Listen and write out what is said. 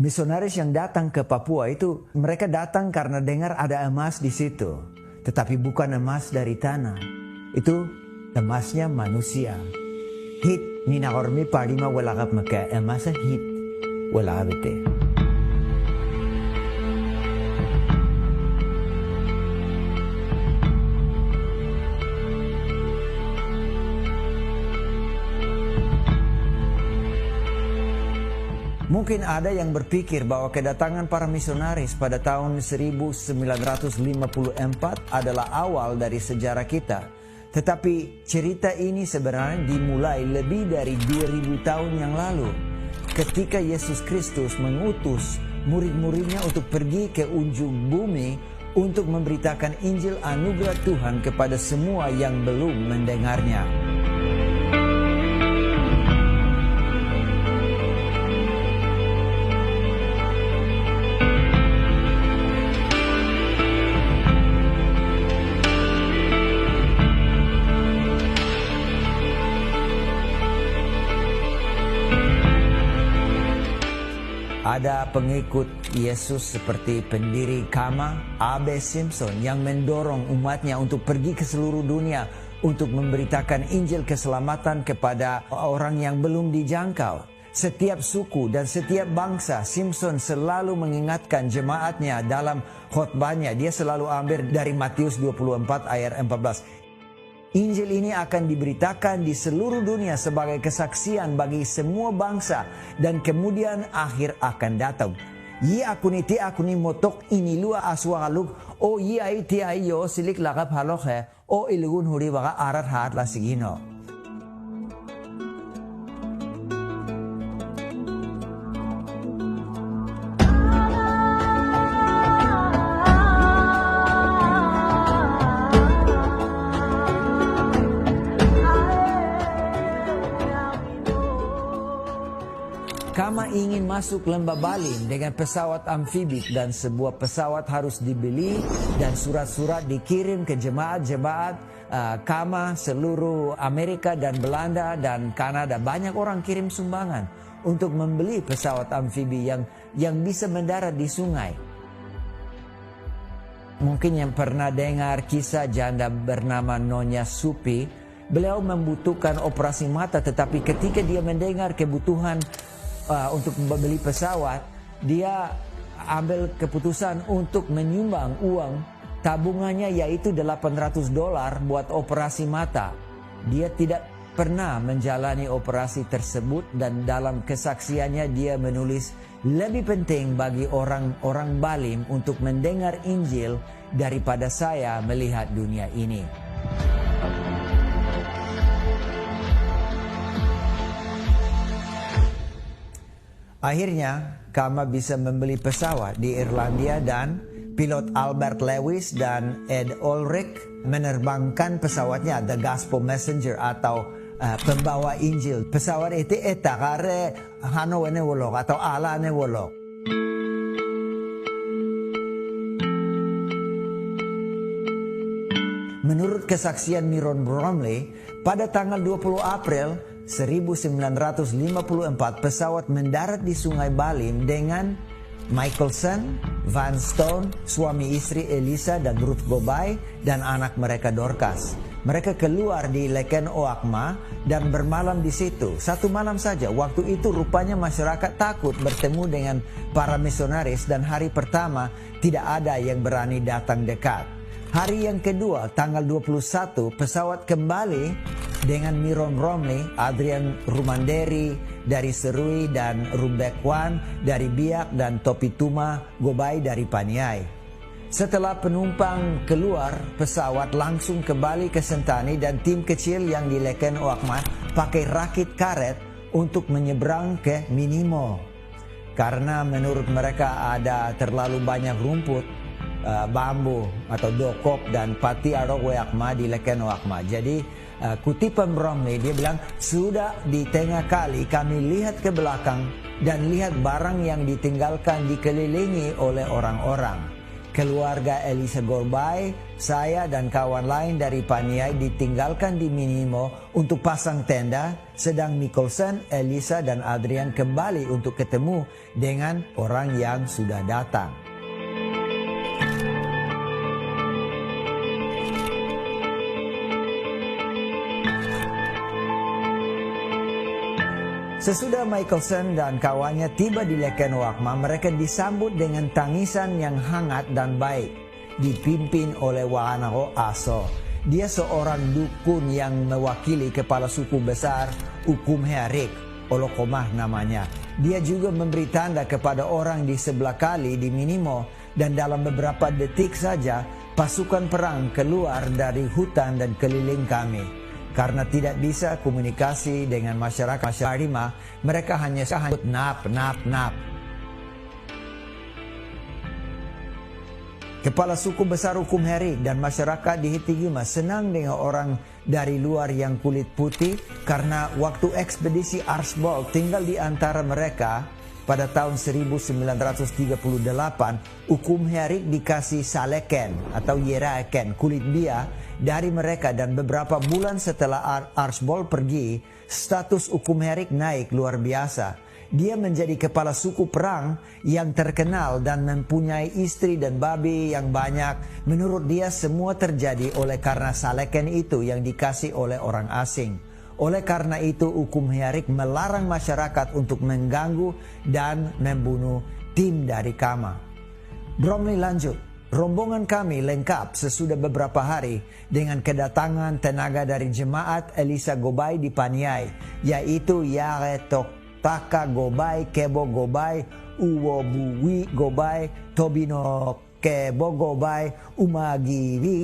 Misionaris yang datang ke Papua itu, mereka datang karena dengar ada emas di situ. Tetapi bukan emas dari tanah. Itu emasnya manusia. Hit, nina ormi palima walakap maka emasa hit. Walakap ite. Mungkin ada yang berpikir bahwa kedatangan para misionaris pada tahun 1954 adalah awal dari sejarah kita. Tetapi cerita ini sebenarnya dimulai lebih dari 2000 tahun yang lalu. Ketika Yesus Kristus mengutus murid-muridnya untuk pergi ke ujung bumi untuk memberitakan Injil anugerah Tuhan kepada semua yang belum mendengarnya. Ada pengikut Yesus seperti pendiri KAMA, A.B. Simpson, yang mendorong umatnya untuk pergi ke seluruh dunia untuk memberitakan Injil keselamatan kepada orang yang belum dijangkau. Setiap suku dan setiap bangsa, Simpson selalu mengingatkan jemaatnya dalam khotbahnya. Dia selalu ambil dari Matius 24 ayat 14. Injil ini akan diberitakan di seluruh dunia sebagai kesaksian bagi semua bangsa dan kemudian akhir akan datang. Yi akuniti akuni motok inilua aswagaluk o yi aiti ayo silik lakap halokhe o ilugun huri baga arat haat la sigino. KAMA ingin masuk lembah Balim dengan pesawat amfibi dan sebuah pesawat harus dibeli dan surat-surat dikirim ke jemaat-jemaat KAMA seluruh Amerika dan Belanda dan Kanada. Banyak orang kirim sumbangan untuk membeli pesawat amfibi yang bisa mendarat di sungai. Mungkin yang pernah dengar kisah janda bernama Nyonya Supi, beliau membutuhkan operasi mata, tetapi ketika dia mendengar kebutuhan untuk membeli pesawat, dia ambil keputusan untuk menyumbang uang tabungannya, yaitu $800 buat operasi mata. Dia tidak pernah menjalani operasi tersebut dan dalam kesaksiannya dia menulis, lebih penting bagi orang-orang Balim untuk mendengar Injil daripada saya melihat dunia ini. Akhirnya, KAMA bisa membeli pesawat di Irlandia dan pilot Albert Lewis dan Ed Ulrich menerbangkan pesawatnya, The Gospel Messenger atau pembawa Injil. Pesawat itu etakare hano ene wolok atau ala ene wolok. Menurut kesaksian Miron Bromley, pada tanggal 20 April 1954 pesawat mendarat di Sungai Balim dengan Michelson, Van Stone, suami istri Elisa dan Ruth Gobay dan anak mereka Dorcas. Mereka keluar di Leken Oakma dan bermalam di situ. Satu malam saja. Waktu itu rupanya masyarakat takut bertemu dengan para misionaris dan hari pertama tidak ada yang berani datang dekat. Hari yang kedua, tanggal 21, pesawat kembali dengan Miron Bromley, Adrian Rumanderi dari Serui dan Rumbekwan dari Biak dan Topituma Gobay dari Paniai. Setelah penumpang keluar, pesawat langsung kembali ke Sentani dan tim kecil yang di Leken Oakma pakai rakit karet untuk menyeberang ke Minimo. Karena menurut mereka ada terlalu banyak rumput, bambu atau dokop dan pati arok Oakma di Leken Oakma. Jadi kutipan Bromley, dia bilang, sudah di tengah kali kami lihat ke belakang dan lihat barang yang ditinggalkan dikelilingi oleh orang-orang. Keluarga Elisa Gobay, saya dan kawan lain dari Paniai ditinggalkan di Minimo untuk pasang tenda, sedang Michelson, Elisa dan Adrian kembali untuk ketemu dengan orang yang sudah datang. Sesudah Michelson dan kawannya tiba di Lekenwakma, mereka disambut dengan tangisan yang hangat dan baik, dipimpin oleh Wahanao Aso. Dia seorang dukun yang mewakili kepala suku besar Ukum Hearik, Olokomah namanya. Dia juga memberi tanda kepada orang di sebelah kali di Minimo, dan dalam beberapa detik saja pasukan perang keluar dari hutan dan keliling kami. Karena tidak bisa komunikasi dengan masyarakat Harima, mereka hanya sebut nap. Kepala suku besar Ukum Herik dan masyarakat di Hitigima senang dengan orang dari luar yang kulit putih, karena waktu ekspedisi Arsbold tinggal di antara mereka pada tahun 1938, Ukum Herik dikasih saleken atau yeraken, kulit bia, dari mereka, dan beberapa bulan setelah Arsbold pergi, status Ukum Herik naik luar biasa. Dia menjadi kepala suku perang yang terkenal dan mempunyai istri dan babi yang banyak. Menurut dia semua terjadi oleh karena saleken itu yang dikasih oleh orang asing. Oleh karena itu Ukum Herik melarang masyarakat untuk mengganggu dan membunuh tim dari Kama. Bromley lanjut. Rombongan kami lengkap sesudah beberapa hari dengan kedatangan tenaga dari jemaat Elisa Gobay di Paniai, yaitu Yare Toktaka Gobay, Kebo Gobay, Uwobuwi Gobay, Tobino Kebo Gobay, Umagiwi